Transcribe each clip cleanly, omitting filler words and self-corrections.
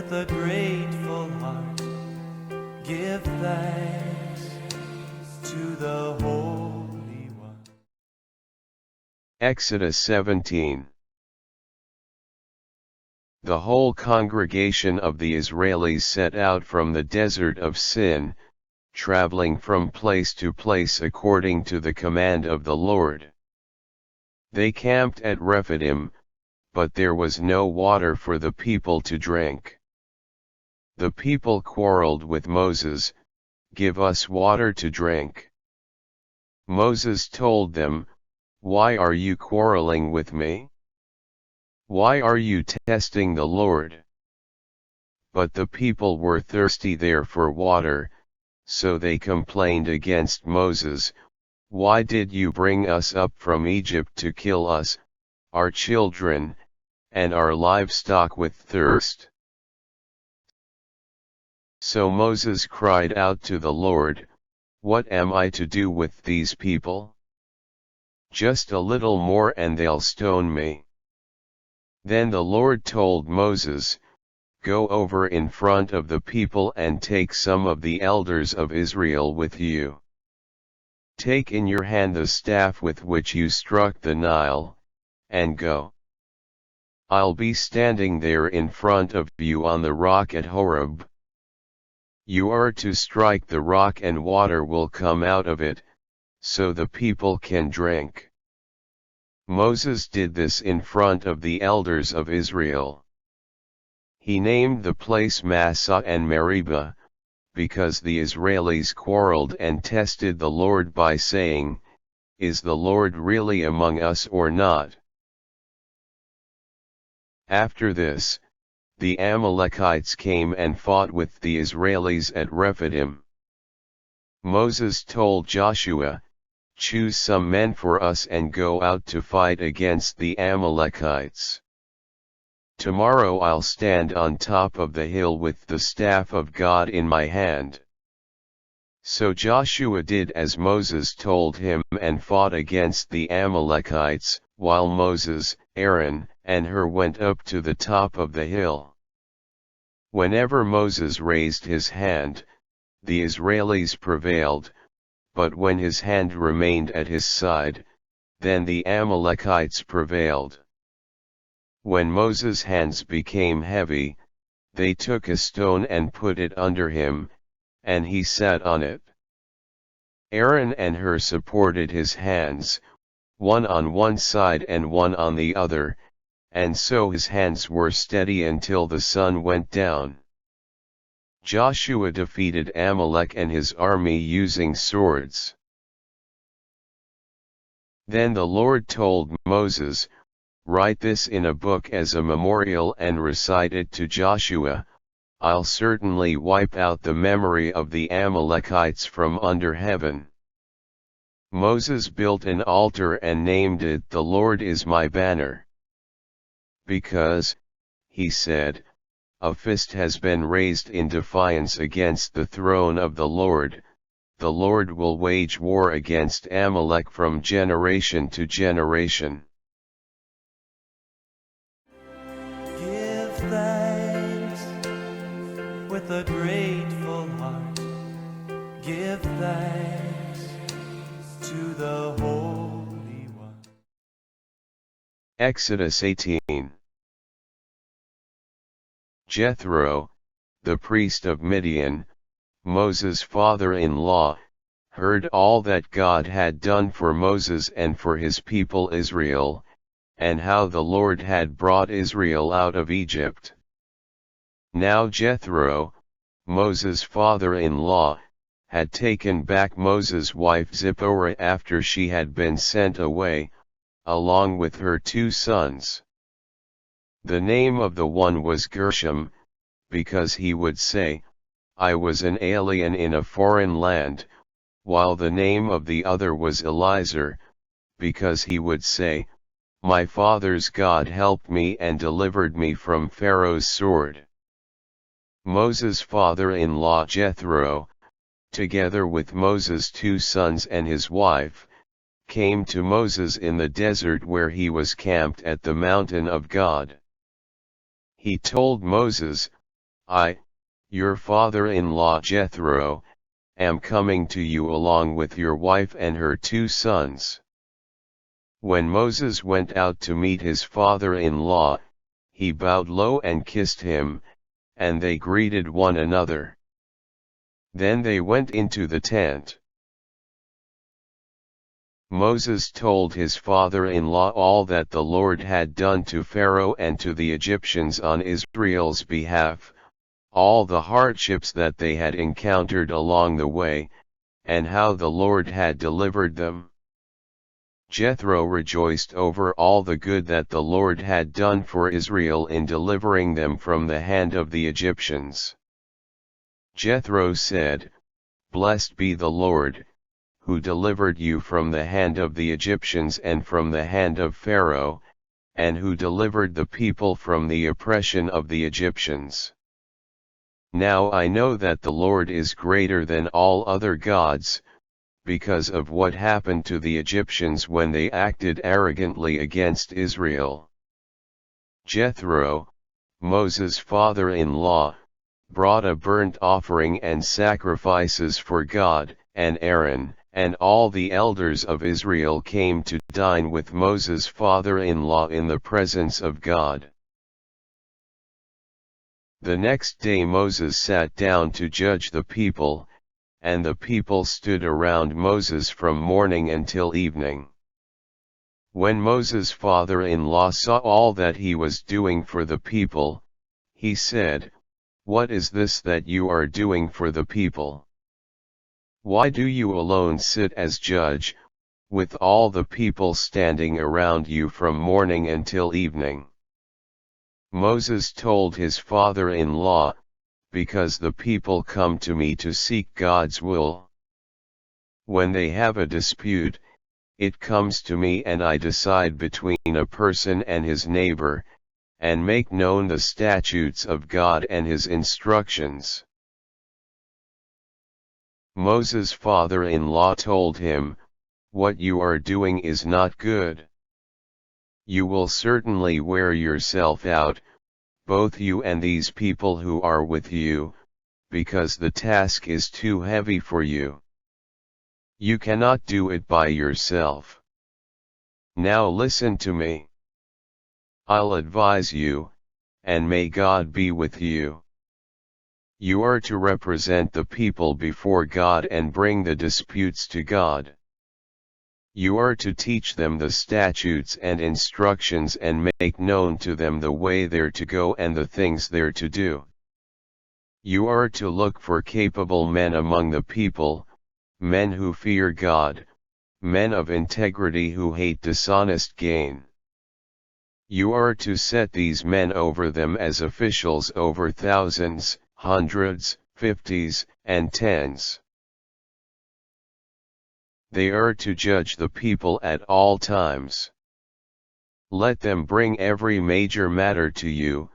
with a grateful heart, give thanks to the Holy One. Exodus 17. The whole congregation of the Israelis set out from the desert of Sin, traveling from place to place according to the command of the Lord. They camped at Rephidim, but there was no water for the people to drink. The people quarreled with Moses, "Give us water to drink." Moses told them, "Why are you quarreling with me? Why are you testing the Lord?" But the people were thirsty there for water, so they complained against Moses, "Why did you bring us up from Egypt to kill us, our children, and our livestock with thirst?" So Moses cried out to the Lord, "What am I to do with these people? Just a little more and they'll stone me." Then the Lord told Moses, "Go over in front of the people and take some of the elders of Israel with you. Take in your hand the staff with which you struck the Nile, and go. I'll be standing there in front of you on the rock at Horeb. You are to strike the rock and water will come out of it, so the people can drink." Moses did this in front of the elders of Israel. He named the place Massah and Meribah, because the Israelis quarreled and tested the Lord by saying, "Is the Lord really among us or not?" After this, the Amalekites came and fought with the Israelis at Rephidim. Moses told Joshua, "Choose some men for us and go out to fight against the Amalekites. Tomorrow I'll stand on top of the hill with the staff of God in my hand." So Joshua did as Moses told him and fought against the Amalekites, while Moses, Aaron, and Hur went up to the top of the hill. Whenever Moses raised his hand, the Israelis prevailed, but when his hand remained at his side, then the Amalekites prevailed. When Moses' hands became heavy, they took a stone and put it under him, and he sat on it. Aaron and Hur supported his hands, one on one side and one on the other, and so his hands were steady until the sun went down. Joshua defeated Amalek and his army using swords. Then the Lord told Moses, "Write this in a book as a memorial and recite it to Joshua. I'll certainly wipe out the memory of the Amalekites from under heaven." Moses built an altar and named it "The Lord is my banner." Because, he said, a fist has been raised in defiance against the throne of the Lord will wage war against Amalek from generation to generation. Give thanks with a grateful heart, give thanks to the Holy One. Exodus 18. Jethro, the priest of Midian, Moses' father-in-law, heard all that God had done for Moses and for his people Israel, and how the Lord had brought Israel out of Egypt. Now Jethro, Moses' father-in-law, had taken back Moses' wife Zipporah after she had been sent away, along with her 2 sons. The name of the one was Gershom, because he would say, "I was an alien in a foreign land," while the name of the other was Eliezer, because he would say, "My father's God helped me and delivered me from Pharaoh's sword." Moses' father-in-law Jethro, together with Moses' 2 sons and his wife, came to Moses in the desert where he was camped at the mountain of God. He told Moses, I, your father-in-law Jethro, am coming to you along with your wife and her 2 sons. When Moses went out to meet his father-in-law, he bowed low and kissed him, and they greeted one another. Then they went into the tent. Moses told his father-in-law all that the Lord had done to Pharaoh and to the Egyptians on Israel's behalf, all the hardships that they had encountered along the way, and how the Lord had delivered them. Jethro rejoiced over all the good that the Lord had done for Israel in delivering them from the hand of the Egyptians. Jethro said, "Blessed be the Lord, who delivered you from the hand of the Egyptians and from the hand of Pharaoh, and who delivered the people from the oppression of the Egyptians. Now I know that the Lord is greater than all other gods, because of what happened to the Egyptians when they acted arrogantly against Israel." Jethro, Moses' father-in-law, brought a burnt offering and sacrifices for God, and Aaron, and all the elders of Israel came to dine with Moses' father-in-law in the presence of God. The next day Moses sat down to judge the people, and the people stood around Moses from morning until evening. When Moses' father-in-law saw all that he was doing for the people, he said, "What is this that you are doing for the people? Why do you alone sit as judge, with all the people standing around you from morning until evening?" Moses told his father-in-law, "Because the people come to me to seek God's will. When they have a dispute, it comes to me and I decide between a person and his neighbor, and make known the statutes of God and his instructions." Moses' father-in-law told him, "What you are doing is not good. You will certainly wear yourself out, both you and these people who are with you, because the task is too heavy for you. You cannot do it by yourself. Now listen to me. I'll advise you, and may God be with you. You are to represent the people before God and bring the disputes to God. You are to teach them the statutes and instructions and make known to them the way they're to go and the things they're to do. You are to look for capable men among the people, men who fear God, men of integrity who hate dishonest gain. You are to set these men over them as officials over thousands, hundreds, fifties, and tens. They are to judge the people at all times. Let them bring every major matter to you,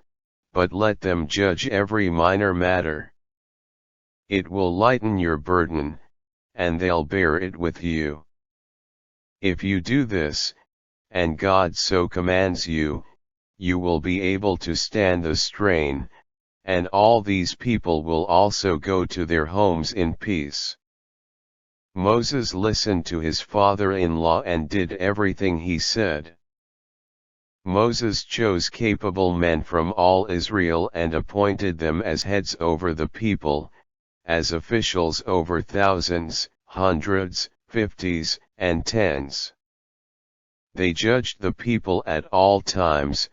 but let them judge every minor matter. It will lighten your burden, and they'll bear it with you. If you do this, and God so commands you, you will be able to stand the strain, and all these people will also go to their homes in peace." Moses listened to his father-in-law and did everything he said. Moses chose capable men from all Israel and appointed them as heads over the people, as officials over thousands, hundreds, fifties, and tens. They judged the people at all times.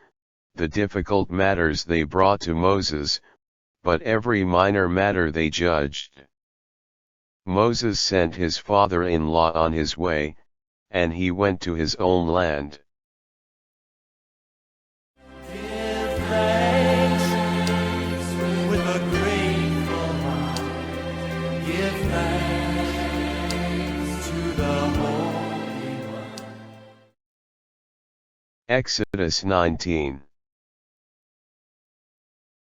The difficult matters they brought to Moses, but every minor matter they judged. Moses sent his father-in-law on his way, and he went to his own land. Give thanks with a grateful heart. Give thanks to the Holy One. Exodus 19.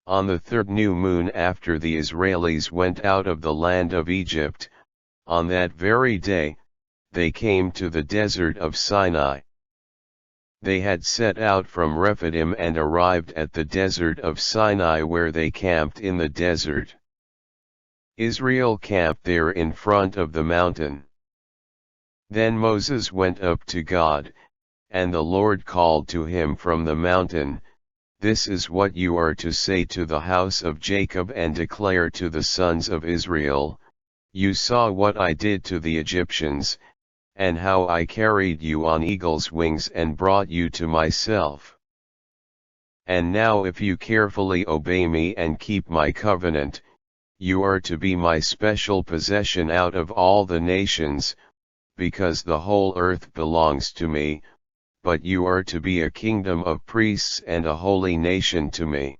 On the third new moon after the Israelis went out of the land of Egypt, on that very day, they came to the desert of Sinai. They had set out from Rephidim and arrived at the desert of Sinai, where they camped in the desert. Israel camped there in front of the mountain. Then Moses went up to God, and the Lord called to him from the mountain, "This is what you are to say to the house of Jacob and declare to the sons of Israel, you saw what I did to the Egyptians, and how I carried you on eagle's wings and brought you to myself. And now if you carefully obey me and keep my covenant, you are to be my special possession out of all the nations, because the whole earth belongs to me, but you are to be a kingdom of priests and a holy nation to me.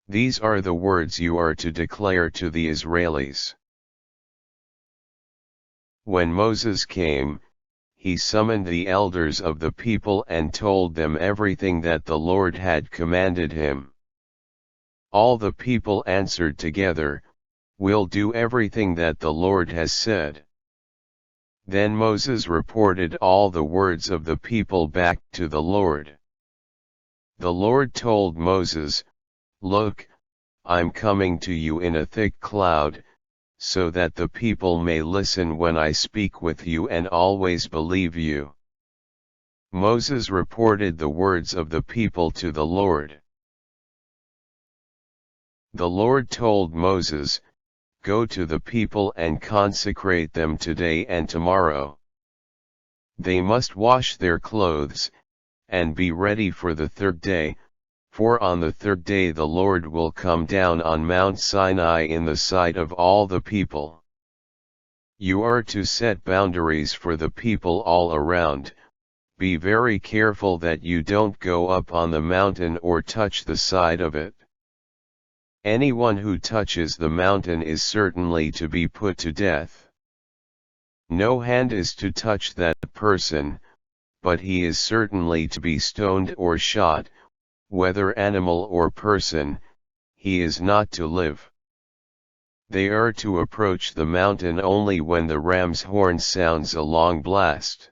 These are the words you are to declare to the Israelis." When Moses came, he summoned the elders of the people and told them everything that the Lord had commanded him. All the people answered together, "We'll do everything that the Lord has said." Then Moses reported all the words of the people back to the Lord. The Lord told Moses, "Look, I'm coming to you in a thick cloud, so that the people may listen when I speak with you and always believe you." Moses reported the words of the people to the Lord. The Lord told Moses, "Go to the people and consecrate them today and tomorrow. They must wash their clothes, and be ready for the third day, for on the third day the Lord will come down on Mount Sinai in the sight of all the people. You are to set boundaries for the people all around. Be very careful that you don't go up on the mountain or touch the side of it. Anyone who touches the mountain is certainly to be put to death. No hand is to touch that person, but he is certainly to be stoned or shot, whether animal or person, he is not to live. They are to approach the mountain only when the ram's horn sounds a long blast."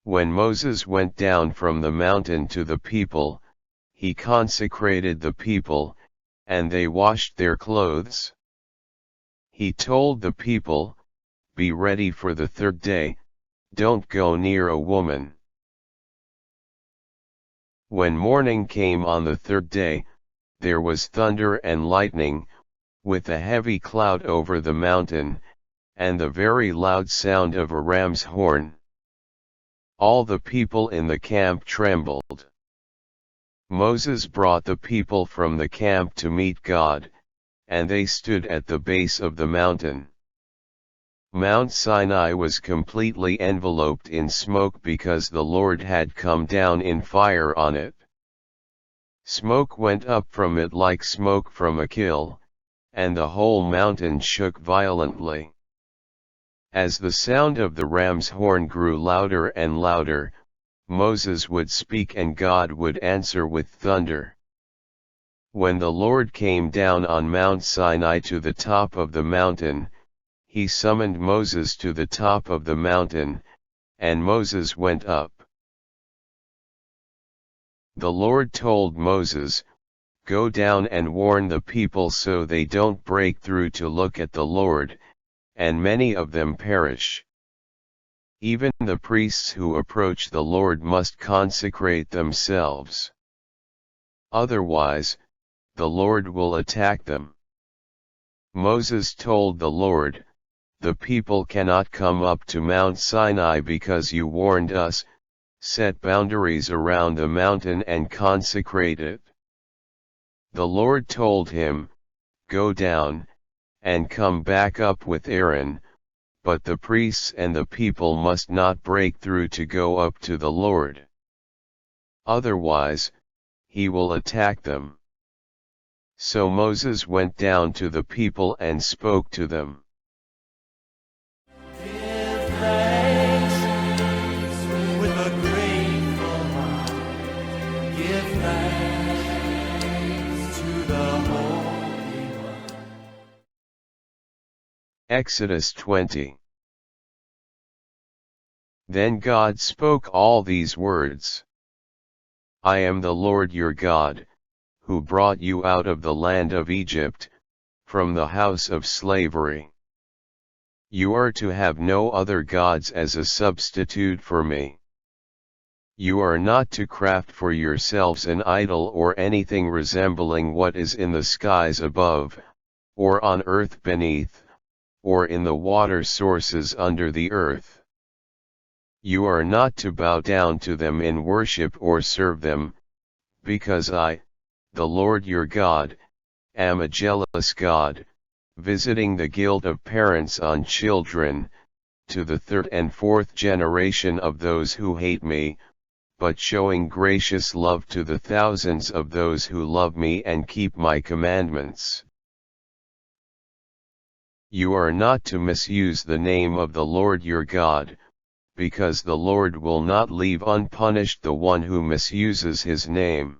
When Moses went down from the mountain to the people, he consecrated the people, and they washed their clothes. He told the people, "Be ready for the third day, don't go near a woman." When morning came on the third day, there was thunder and lightning, with a heavy cloud over the mountain, and the very loud sound of a ram's horn. All the people in the camp trembled. Moses brought the people from the camp to meet God, and they stood at the base of the mountain. Mount Sinai was completely enveloped in smoke because the Lord had come down in fire on it. Smoke went up from it like smoke from a kiln, and the whole mountain shook violently. As the sound of the ram's horn grew louder and louder, Moses would speak and God would answer with thunder. When the Lord came down on Mount Sinai to the top of the mountain, he summoned Moses to the top of the mountain, and Moses went up. The Lord told Moses, "Go down and warn the people so they don't break through to look at the Lord, and many of them perish. Even the priests who approach the Lord must consecrate themselves. Otherwise, the Lord will attack them." Moses told the Lord, "The people cannot come up to Mount Sinai because you warned us, set boundaries around the mountain and consecrate it." The Lord told him, "Go down, and come back up with Aaron, but the priests and the people must not break through to go up to the Lord. Otherwise, he will attack them." So Moses went down to the people and spoke to them. Give thanks with a grateful heart. Give thanks to the Holy One. Exodus 20. Then God spoke all these words. I am the Lord your God, who brought you out of the land of Egypt, from the house of slavery. You are to have no other gods as a substitute for me. You are not to craft for yourselves an idol or anything resembling what is in the skies above, or on earth beneath, or in the water sources under the earth. You are not to bow down to them in worship or serve them, because I, the Lord your God, am a jealous God, visiting the guilt of parents on children, to the third and fourth generation of those who hate me, but showing gracious love to the thousands of those who love me and keep my commandments. You are not to misuse the name of the Lord your God, because the Lord will not leave unpunished the one who misuses his name.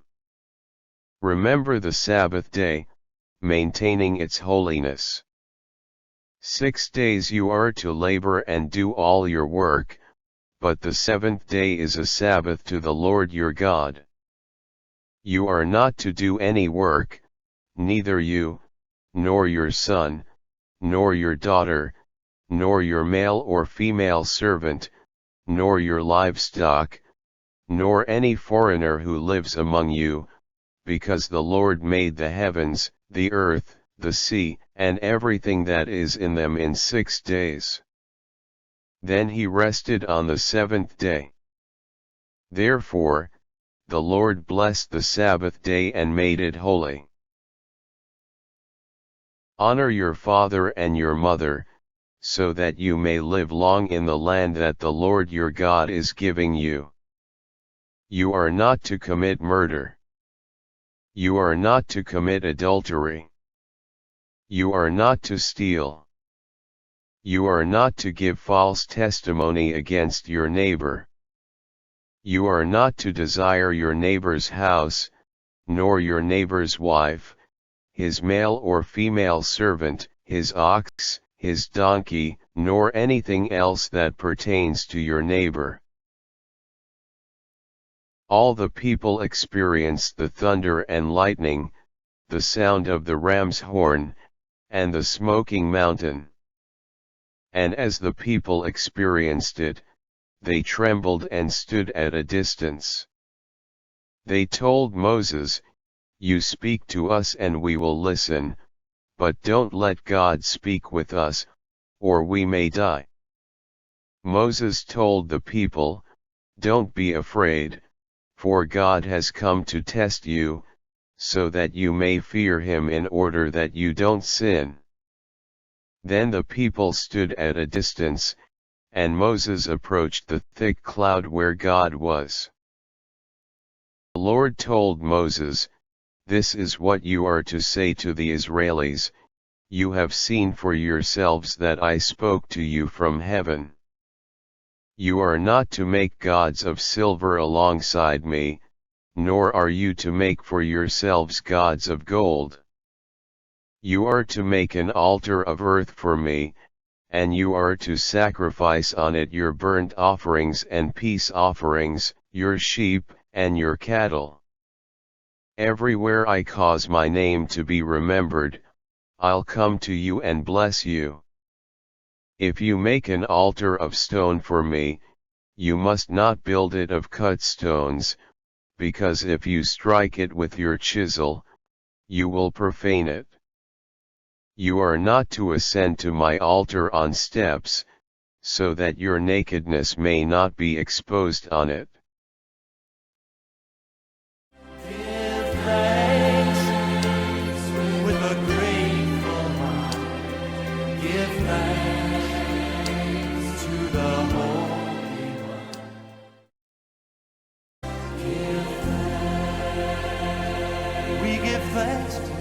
Remember the Sabbath day, maintaining its holiness. 6 days you are to labor and do all your work, but the seventh day is a Sabbath to the Lord your God. You are not to do any work, neither you, nor your son, nor your daughter, nor your male or female servant, nor your livestock, nor any foreigner who lives among you, because the Lord made the heavens, the earth, the sea, and everything that is in them in 6 days. Then he rested on the seventh day. Therefore, the Lord blessed the Sabbath day and made it holy. Honor your father and your mother, so that you may live long in the land that the Lord your God is giving you. You are not to commit murder. You are not to commit adultery. You are not to steal. You are not to give false testimony against your neighbor. You are not to desire your neighbor's house, nor your neighbor's wife, his male or female servant, his ox, his donkey, nor anything else that pertains to your neighbor. All the people experienced the thunder and lightning, the sound of the ram's horn, and the smoking mountain. And as the people experienced it, they trembled and stood at a distance. They told Moses, "You speak to us and we will listen, but don't let God speak with us, or we may die." Moses told the people, "Don't be afraid, for God has come to test you, so that you may fear him in order that you don't sin." Then the people stood at a distance, and Moses approached the thick cloud where God was. The Lord told Moses, "This is what you are to say to the Israelis, you have seen for yourselves that I spoke to you from heaven. You are not to make gods of silver alongside me, nor are you to make for yourselves gods of gold. You are to make an altar of earth for me, and you are to sacrifice on it your burnt offerings and peace offerings, your sheep, and your cattle. Everywhere I cause my name to be remembered, I'll come to you and bless you. If you make an altar of stone for me, you must not build it of cut stones, because if you strike it with your chisel, you will profane it. You are not to ascend to my altar on steps, so that your nakedness may not be exposed on it." Give thanks with a grateful heart. Give thanks to the Holy One. We give thanks to